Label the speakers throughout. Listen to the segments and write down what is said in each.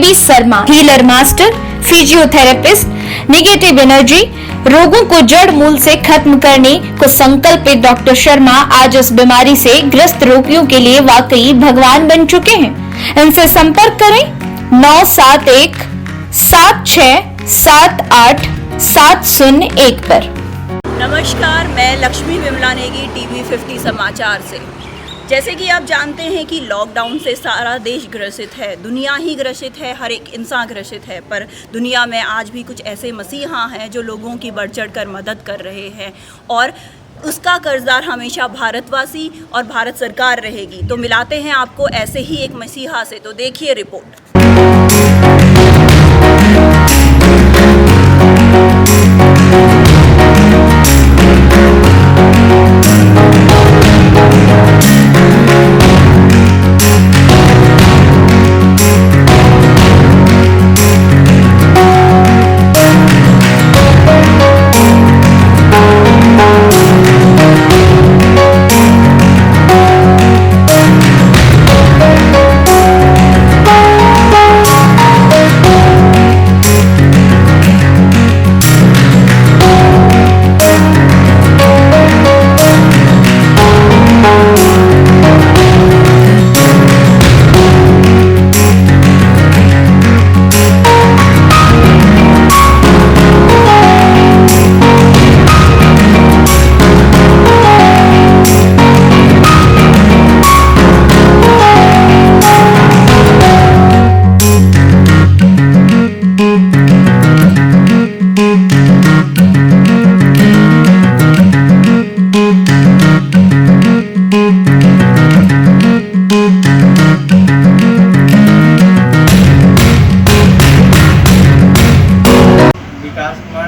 Speaker 1: ज्योति Sharma, healer master, physiotherapist, negative energy, रोगों को जड़ मूल से खत्म करने को संकल्पित डॉक्टर शर्मा आज इस बीमारी से ग्रस्त रोगियों के लिए वाकई भगवान बन चुके हैं। इनसे संपर्क करें 971 76 78 701 पर।
Speaker 2: नमस्कार, मैं लक्ष्मी विमला नेगी टीवी 50 समाचार से। जैसे कि आप जानते हैं कि लॉकडाउन से सारा देश ग्रसित है, दुनिया ही ग्रसित है, हर एक इंसान ग्रसित है। पर दुनिया में आज भी कुछ ऐसे मसीहा हैं जो लोगों की बढ़ चढ़ कर मदद कर रहे हैं और उसका कर्जदार हमेशा भारतवासी और भारत सरकार रहेगी। तो मिलाते हैं आपको ऐसे ही एक मसीहा से, तो देखिए रिपोर्ट।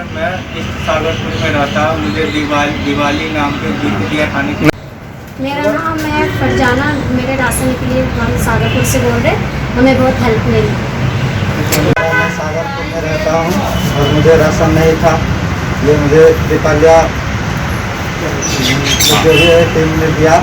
Speaker 3: मैं इस सागरपुर में रहता हूँ। मुझे दिवाली नाम के दिया खाने के।
Speaker 4: मेरा नाम है फरजाना, मेरे राशन के लिए हम सागरपुर से बोल रहे, हमें बहुत हेल्प मिली।
Speaker 5: मैं सागरपुर में रहता हूँ और मुझे राशन नहीं था, ये मुझे दीपालिया टीम ने दिया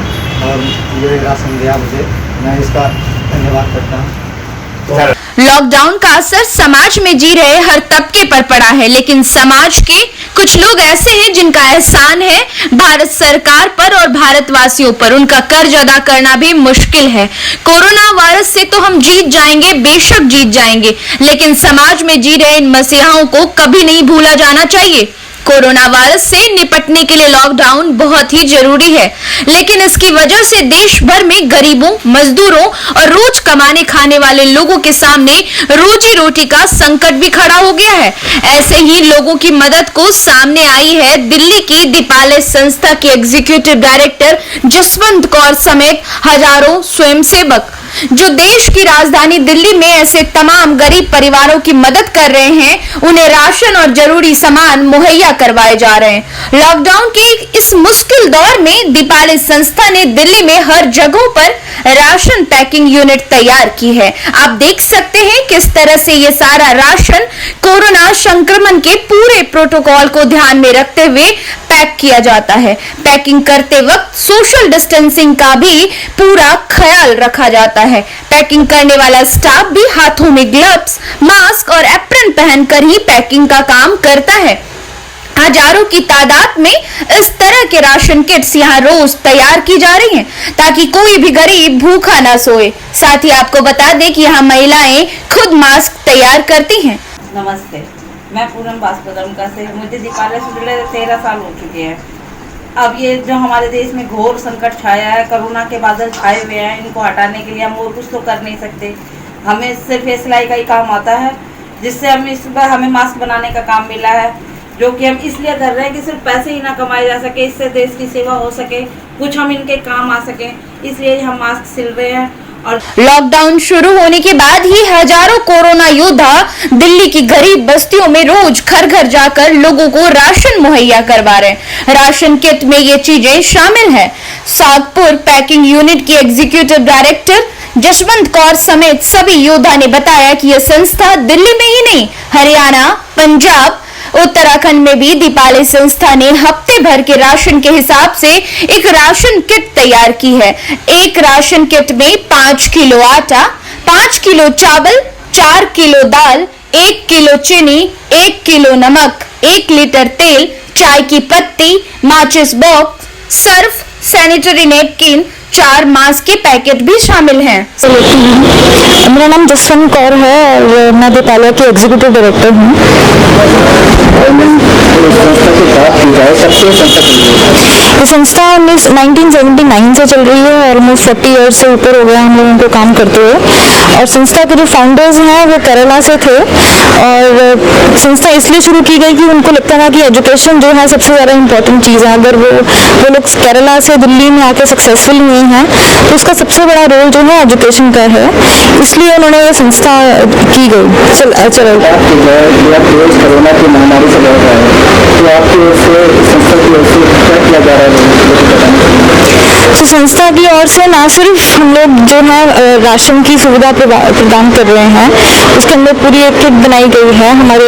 Speaker 5: और ये राशन दिया मुझे, मैं इसका धन्यवाद करता हूँ।
Speaker 1: लॉकडाउन का असर समाज में जी रहे हर तबके पर पड़ा है, लेकिन समाज के कुछ लोग ऐसे हैं जिनका एहसान है भारत सरकार पर और भारतवासियों पर। उनका कर्ज अदा करना भी मुश्किल है। कोरोना वायरस से तो हम जीत जाएंगे, बेशक जीत जाएंगे, लेकिन समाज में जी रहे इन मसीहाओं को कभी नहीं भूला जाना चाहिए। कोरोना वायरस से निपटने के लिए लॉकडाउन बहुत ही जरूरी है, लेकिन इसकी वजह से देश भर में गरीबों, मजदूरों और रोज कमाने खाने वाले लोगों के सामने रोजी रोटी का संकट भी खड़ा हो गया है। ऐसे ही लोगों की मदद को सामने आई है दिल्ली की दीपाले संस्था की एग्जीक्यूटिव डायरेक्टर जसवंत कौर समेत हजारों स्वयंसेवक जो देश की राजधानी दिल्ली में ऐसे तमाम गरीब परिवारों की मदद कर रहे हैं। उन्हें राशन और जरूरी सामान मुहैया करवाए जा रहे हैं। लॉकडाउन के इस मुश्किल दौर में दीपाले संस्था ने दिल्ली में हर जगहों पर राशन पैकिंग यूनिट तैयार की है। आप देख सकते हैं किस तरह से ये सारा राशन कोरोना संक्रमण के पूरे प्रोटोकॉल को ध्यान में रखते हुए पैक किया जाता है। पैकिंग करते वक्त सोशल डिस्टेंसिंग का भी पूरा ख्याल रखा जाता है। पैकिंग करने वाला स्टाफ भी हाथों में ग्लव्स, मास्क और एप्रन पहनकर ही पैकिंग का काम करता है। हजारों की तादाद में इस तरह के राशन किट्स यहाँ रोज तैयार की जा रही हैं, ताकि कोई भी गरीब भूखा ना सोए। साथ ही आपको बता दें कि यहाँ महिलाएं खुद मास्क तैयार करती हैं।
Speaker 6: नमस्ते, मैं पूनम बास्पदमका से। मुझे दीपाले से जुड़े 13 साल हो चुके हैं। अब ये जो हमारे देश में घोर संकट छाया है, कोरोना के बादल छाए हुए हैं, इनको हटाने के लिए हम और कुछ तो कर नहीं सकते। हमें सिर्फ ये सिलाई का ही काम आता है, जिससे हम इस बार हमें मास्क बनाने का काम मिला है, जो कि हम इसलिए कर रहे हैं कि सिर्फ पैसे ही ना कमाए जा सके, इससे देश की सेवा हो सके, कुछ हम इनके काम आ सके, इसलिए हम मास्क सिल रहे हैं। और
Speaker 1: लॉकडाउन शुरू होने के बाद ही हजारों कोरोना योद्धा दिल्ली की गरीब बस्तियों में रोज घर घर जाकर लोगों को राशन मुहैया करवा रहे हैं। राशन किट में ये चीजें शामिल हैं। सागपुर पैकिंग यूनिट की एग्जीक्यूटिव डायरेक्टर जसवंत कौर समेत सभी योद्धा ने बताया कि यह संस्था दिल्ली में ही नहीं, हरियाणा, पंजाब, उत्तराखंड में भी दीपाले संस्था ने हफ्ते भर के राशन के हिसाब से एक राशन किट तैयार की है। एक राशन किट में 5 किलो आटा, 5 किलो चावल, 4 किलो दाल, 1 किलो चीनी, 1 किलो नमक, 1 लीटर तेल, चाय की पत्ती, माचिस box, Surf, sanitary napkin, 4 mask के पैकेट भी शामिल हैं।
Speaker 7: मेरा नाम जसवंत कौर है और मैं दीपाला की एग्जीक्यूटिव डायरेक्टर हूँ। ये संस्था 1979 से चल रही है, ऑलमोस्ट 40 ईयर्स से ऊपर हो गया हम लोगों को काम करते हुए। और संस्था के जो फाउंडर्स हैं वो केरला से थे और संस्था इसलिए शुरू की गई कि उनको लगता था कि एजुकेशन जो है सबसे ज़्यादा इम्पोर्टेंट चीज़ है। अगर वो लोग केरला से दिल्ली में आके सक्सेसफुल हुए हैं तो उसका सबसे बड़ा रोल जो है एजुकेशन का है, इसलिए उन्होंने ये संस्था की गई। चलो
Speaker 5: कोरोना की महामारी से लड़ रहा है तो आपकी ओर से संस्था की ओर से क्या किया जा रहा है?
Speaker 7: तो संस्था की ओर से ना सिर्फ हम लोग जो है राशन की सुविधा प्रदान कर रहे हैं, उसके अंदर पूरी एक किट बनाई गई है हमारे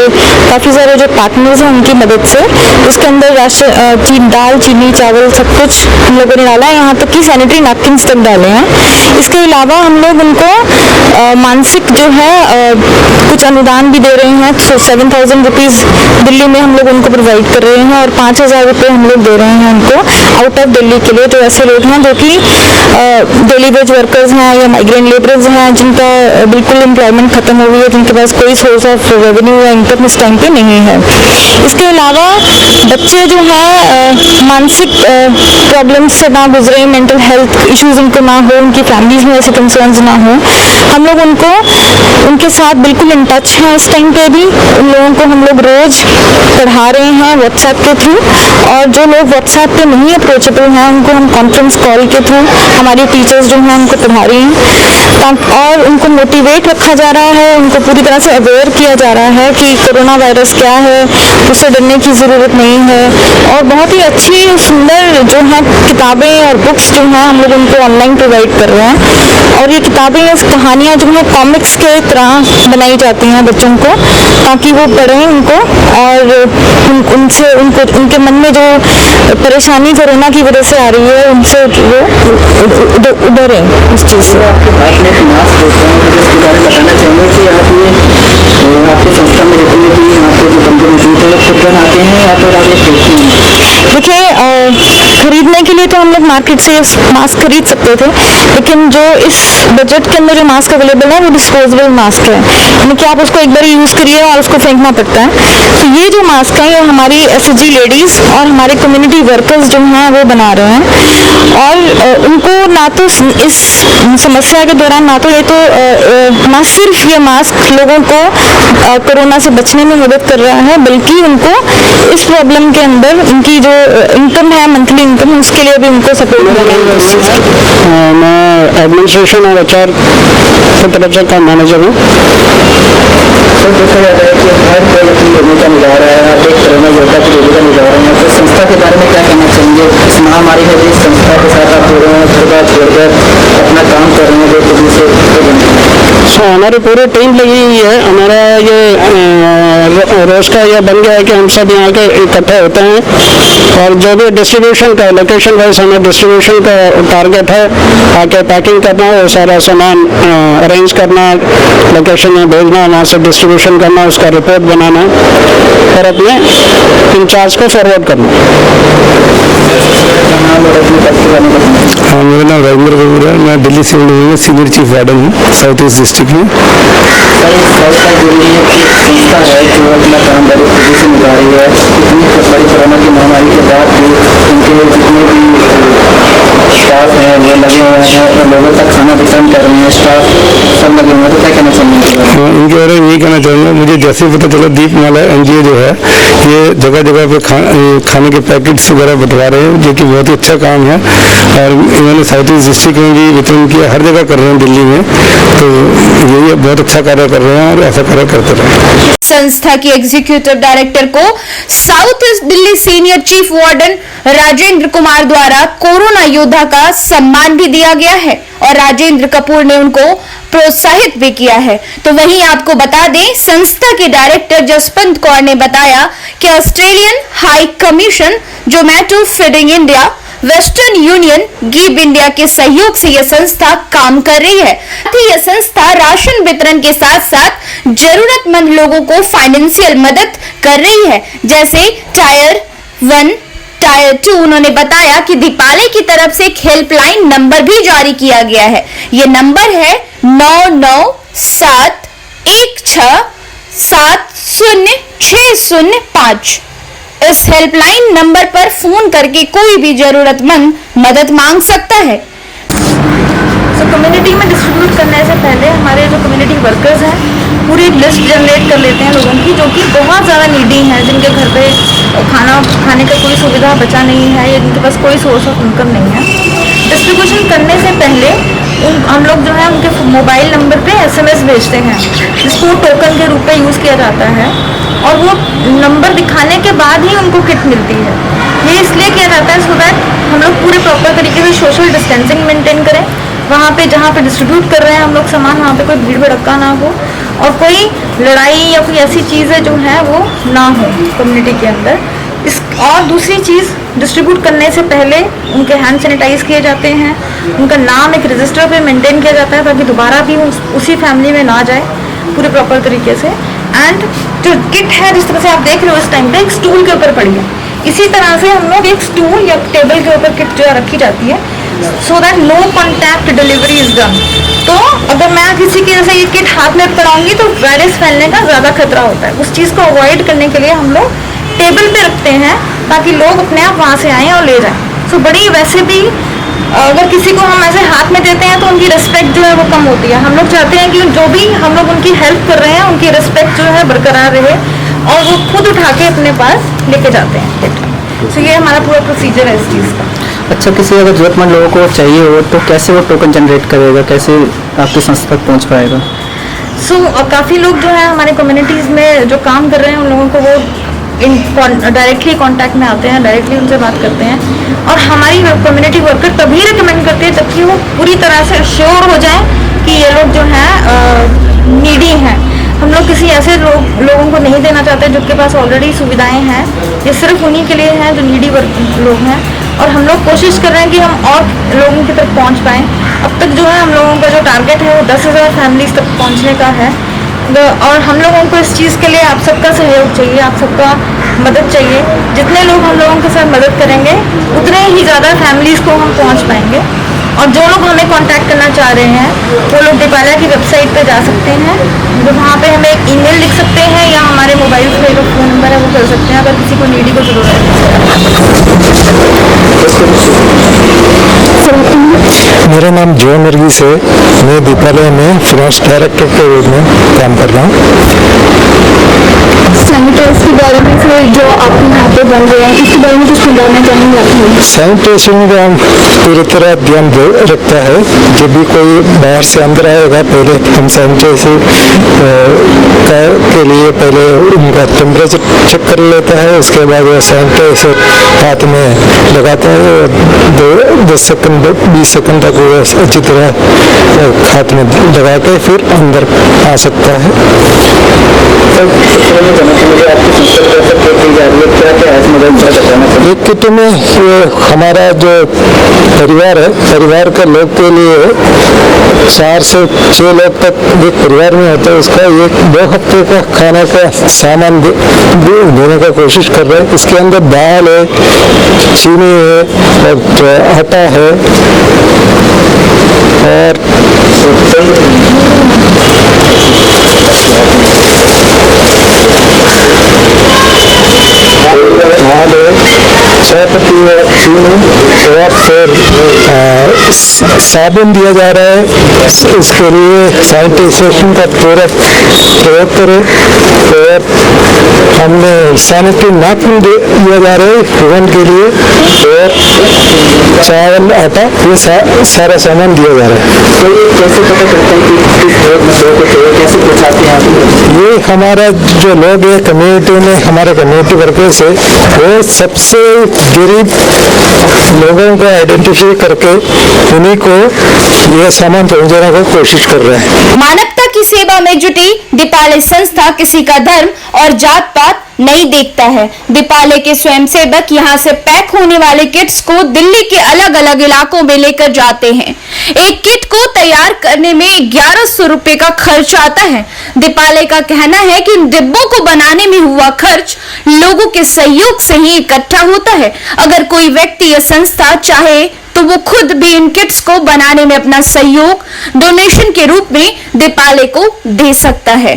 Speaker 7: काफ़ी सारे जो पार्टनर्स हैं उनकी मदद से। उसके अंदर राशन, दाल, चीनी, चावल सब कुछ हम लोगों ने डाला है, यहाँ तक कि सैनिटरी नैपकिन्स तक डाले हैं। इसके अलावा हम लोग उनको मानसिक जो है कुछ अनुदान भी दे रहे हैं। 7,000 रुपीज़ दिल्ली में हम लोग उनको प्रोवाइड कर रहे हैं और 5,000 रुपये हम लोग दे रहे हैं उनको आउट ऑफ दिल्ली के लिए, जो ऐसे लोग हैं जो कि डेली वेज वर्कर्स हैं या माइग्रेंट लेबरर्स हैं जिनका बिल्कुल एम्प्लॉयमेंट खत्म हो गई है, जिनके पास कोई सोर्स ऑफ रेवेन्यू या इनकम इस टाइम पे नहीं है। इसके अलावा बच्चे जो हैं मानसिक प्रॉब्लम्स से ना गुजरे, मेंटल हेल्थ इश्यूज उनको ना हो, उनकी फैमिलीज में ऐसे कंसर्न्स ना हो, हम लोग उनके साथ बिल्कुल इन टच हैं इस टाइम पे भी। उन लोगों को हम लोग रोज पढ़ा रहे हैं व्हाट्सएप के थ्रू, और जो लोग व्हाट्सएप पे नहीं अप्रोचेबल हैं उनको हम कॉन्फ्रेंस कॉल के थ्रू हमारी टीचर्स जो हैं उनको पढ़ा रही हैं, और उनको मोटिवेट रखा जा रहा है, उनको पूरी तरह से अवेयर किया जा रहा है कि कोरोना वायरस क्या है, उससे डरने की ज़रूरत नहीं है। और बहुत ही अच्छी सुंदर जो है किताबें और बुक्स जो हैं हम लोग उनको ऑनलाइन प्रोवाइड कर रहे हैं, और ये किताबें कहानियाँ जो हैं कॉमिक्स के तरह बनाई जाती हैं बच्चों को, ताकि वो पढ़ें उनको और उनके मन में जो परेशानी कोरोना की वजह से आ रही है उनसे वो उधरें उस चीज़ से।
Speaker 5: आपकी संस्था में जितने भी आपके जो बंदे मौजूद हैं खुद बनाते हैं या फिर आप
Speaker 7: देखिए, खरीदने के लिए तो हम लोग मार्केट से मास्क खरीद सकते थे, लेकिन जो इस बजट के अंदर जो मास्क अवेलेबल है वो डिस्पोजेबल मास्क है, यानी कि आप उसको एक बार यूज़ करिए और उसको फेंकना पड़ता है। तो ये जो मास्क है ये हमारी SHG लेडीज़ और हमारे कम्युनिटी वर्कर्स जो हैं वो बना रहे हैं, और उनको ना तो इस समस्या के दौरान ना तो ये तो ना सिर्फ ये मास्क लोगों को कोरोना से बचने में मदद कर रहा है, बल्कि उनको इस प्रॉब्लम के अंदर उनकी जो इनकम है मंथली इनकम, उसके लिए भी उनको सपोर्ट कर रहा है।
Speaker 5: मैं एडमिनिस्ट्रेशन और HR की तरफ से काम मैनेजर हूँ। सर, देखा जाता है कि हर कोई अपनी भूमिका निभा रहा है, आप एक कोरोना योद्धा की भूमिका निभा रहे हैं, तो संस्था के बारे में क्या कहना चाहेंगे? इस महामारी में जिस संस्था के साथ आप जुड़े हैं, घर बार छोड़कर अपना काम कर रहे हैं, जो खुद से हमारी पूरी टीम लगी हुई है। हमारा ये रोज का ये बन गया है कि हम सब यहाँ के इकट्ठे होते हैं और जो भी डिस्ट्रीब्यूशन का लोकेशन वाइज हमें डिस्ट्रीब्यूशन का टारगेट है, आके पैकिंग करना, वो सारा सामान अरेंज करना, लोकेशन में भेजना, वहाँ से डिस्ट्रीब्यूशन करना, उसका रिपोर्ट बनाना और अपने इंचार्ज को फॉरवर्ड करना।
Speaker 8: हाँ, मेरा नाम राजेंद्र बाबू है, मैं दिल्ली सिविल डिवीजन में सीनियर चीफ वार्डन हूँ साउथ ईस्ट डिस्ट्रिक्ट में।
Speaker 5: जो अपना काम बड़ी से निभा रही है, इतनी बड़ी कोरोना की महामारी के बाद भी उनके जितने भी स्टाफ हैं वो लगे हुए हैं और लोगों तक खाना वितरण कर रहे हैं, स्टाफ सब लगे हुए हैं, तो क्या कहना चाहेंगे?
Speaker 8: इनके बारे में यही कहना चाहूँगा, मुझे जैसे ही पता चला दीपमाला NGO जो है ये जगह जगह पे खाने के पैकेट्स वगैरह बंटवा रहे हैं, जो कि बहुत ही अच्छा काम है, और इन्होंने साउथ ईस्ट डिस्ट्रिक्ट में भी वितरण किया, हर जगह कर रहे हैं दिल्ली में, तो ये बहुत अच्छा कार्य कर रहे हैं और ऐसा कार्य करते रहे।
Speaker 1: संस्था की एग्जीक्यूटिव डायरेक्टर को south east Delhi senior chief warden Rajendra Kumar द्वारा कोरोना योद्धा का सम्मान भी दिया गया है और राजेंद्र कपूर ने उनको प्रोत्साहित भी किया है। तो वहीं आपको बता दें, संस्था के डायरेक्टर जसवंत कौर ने बताया कि Australian high commission Zomato feeding India western union, give India के सहयोग से यह संस्था काम कर रही है। यह संस्था राशन वितरण के साथ साथ जरूरतमंद लोगों को फाइनेंशियल मदद कर रही है, जैसे टायर 1, टायर 2। उन्होंने बताया कि दीपाली की तरफ से एक हेल्पलाइन नंबर भी जारी किया गया है। ये नंबर है 9971160605। इस हेल्पलाइन नंबर पर फोन करके कोई भी जरूरतमंद मदद मांग सकता है।
Speaker 7: तो कम्युनिटी में डिस्ट्रीब्यूट करने से पहले हमारे जो कम्युनिटी वर्कर्स हैं पूरी एक लिस्ट जनरेट कर लेते हैं लोगों की, जो कि बहुत ज़्यादा नीडी हैं, जिनके घर पे खाने का कोई सुविधा बचा नहीं है या जिनके पास कोई सोर्स ऑफ इनकम नहीं है। डिस्ट्रीब्यूशन करने से पहले हम लोग जो है उनके मोबाइल नंबर पे SMS भेजते हैं, जिसको टोकन के रूप में यूज़ किया जाता है, और वो नंबर दिखाने के बाद ही उनको किट मिलती है। ये इसलिए किया जाता है सो दैट हम लोग पूरे प्रॉपर तरीके से सोशल डिस्टेंसिंग मेंटेन करें। वहाँ पे जहाँ पे डिस्ट्रीब्यूट कर रहे हैं हम लोग सामान, वहाँ पे कोई भीड़ भड़क्का ना हो और कोई लड़ाई या कोई ऐसी चीज़ें जो हैं वो ना हो कम्युनिटी के अंदर। और दूसरी चीज़, डिस्ट्रीब्यूट करने से पहले उनके हैंड सैनिटाइज किए जाते हैं, उनका नाम एक रजिस्टर पे मेंटेन किया जाता है ताकि दोबारा भी उसी फैमिली में ना जाए पूरे प्रॉपर तरीके से। एंड जो किट है, जिस तरह से आप देख रहे हो इस टाइम पे एक स्टूल के ऊपर पड़ी है, इसी तरह से हम लोग एक स्टूल या टेबल के ऊपर किट जो है रखी जाती है, so that no contact delivery is done. तो अगर मैं किसी की जैसे ये किट हाथ में पकड़ाऊंगी तो वायरस फैलने का ज़्यादा खतरा होता है। उस चीज़ को अवॉइड करने के लिए हम लोग टेबल पे रखते हैं ताकि लोग अपने आप वहाँ से आएँ और ले जाएँ। सो बड़ी वैसे भी अगर किसी को हम ऐसे हाथ में देते हैं तो उनकी रिस्पेक्ट जो है वो कम होती है। हम लोग चाहते हैं कि जो भी हम लोग उनकी हेल्प कर रहे हैं उनकी रिस्पेक्ट जो है बरकरार रहे और वो खुद उठा के अपने पास लेके जाते हैं किट। सो ये हमारा पूरा प्रोसीजर है इस चीज़ का।
Speaker 5: अच्छा, किसी अगर जरूरतमंद लोगों को चाहिए हो तो कैसे वो टोकन जनरेट करेगा, कैसे आपकी संस्था तक पहुँच पाएगा?
Speaker 7: काफ़ी लोग जो है हमारे कम्युनिटीज़ में जो काम कर रहे हैं उन लोगों को वो डायरेक्टली कांटेक्ट में आते हैं, डायरेक्टली उनसे बात करते हैं, और हमारी कम्युनिटी वर्कर तभी रिकमेंड करते हैं जबकि वो पूरी तरह से श्योर हो जाए कि ये लोग जो हैं नीडी हैं। हम लोग किसी ऐसे लोगों को नहीं देना चाहते जिनके पास ऑलरेडी सुविधाएं हैं। ये सिर्फ उन्हीं के लिए हैं जो नीडी लोग हैं, और हम लोग कोशिश कर रहे हैं कि हम और लोगों की तरफ पहुंच पाएँ। अब तक जो है हम लोगों का जो टारगेट है वो 10,000 फैमिलीज तक पहुंचने का है, और हम लोगों को इस चीज़ के लिए आप सबका सहयोग चाहिए, आप सबका मदद चाहिए। जितने लोग हम लोगों के साथ मदद करेंगे उतने ही ज़्यादा फैमिलीज़ को हम पहुंच पाएंगे। और जो लोग हमें कांटेक्ट करना चाह रहे हैं वो लोग दीपाला की वेबसाइट पे जा सकते हैं, तो वहाँ पे हमें एक ईमेल लिख सकते हैं या हमारे मोबाइल पे जो फ़ोन नंबर है वो कर सकते हैं अगर किसी को नीडी को ज़रूरत है।
Speaker 8: मेरा नाम जो नरगिस है, मैं दीपालय में फिनांस डायरेक्टर के रूप में काम कर रहा हूँ।
Speaker 7: सैनिटाइज के बारे में फिर जो आपके यहाँ पे बन रहे हैं इसके बारे में कुछ बताना चाहेंगे आप?
Speaker 8: सैनिटेशन का हम पूरी तरह ध्यान रखता है। जब भी कोई बाहर से अंदर आएगा पहले हम सैनिटाइजर के लिए पहले उनका टेम्परेचर चेक कर लेता है, उसके बाद वो सैनिटाइजर हाथ में लगाता है, 10 सेकंड 20 सेकंड तक वो अच्छी तरह हाथ में लगा के फिर अंदर आ सकता है। एक किट में हमारा जो परिवार है, परिवार के लोग के लिए 4 से 6 लोग तक एक परिवार में होता है, उसका 1-2 हफ्ते का खाने का सामान देने का कोशिश कर रहे हैं। इसके अंदर दाल है, चीनी है, और आटा है, और चाय पत्ती और चीनी, और फिर साबुन दिया जा रहा है। इसके लिए सैनिटाइजेशन का पूरा प्रयोग करें, और हमने सैनिटरी नैपकिन दिया जा रहा है भवन के लिए, और चावल आटा ये सारा सामान दिया जा रहा है।
Speaker 5: तो ये कैसे पता करते हैं कि किस लोग को चाहिए, कैसे पहुँचाते हैं आप?
Speaker 8: ये हमारा जो लोग हैं कम्युनिटी में, हमारे कम्युनिटी वर्कर्स है, वो सबसे गरीब लोगों को आइडेंटिफाई करके उन्हीं को ये सामान पहुंचाने की कोशिश कर रहे हैं।
Speaker 1: मानवता की सेवा में जुटी दीपाली संस्था किसी का धर्म और जात पात नहीं देखता है। दीपाले के स्वयंसेवक यहाँ से पैक होने वाले किट्स को दिल्ली के अलग अलग इलाकों में लेकर जाते हैं। एक किट को तैयार करने में 1100 रुपए का खर्च आता है। दीपाले का कहना है कि इन डिब्बों को बनाने में हुआ खर्च लोगों के सहयोग से ही इकट्ठा होता है। अगर कोई व्यक्ति या संस्था चाहे तो वो खुद भी इन किट्स को बनाने में अपना सहयोग डोनेशन के रूप में दीपाले को दे सकता है।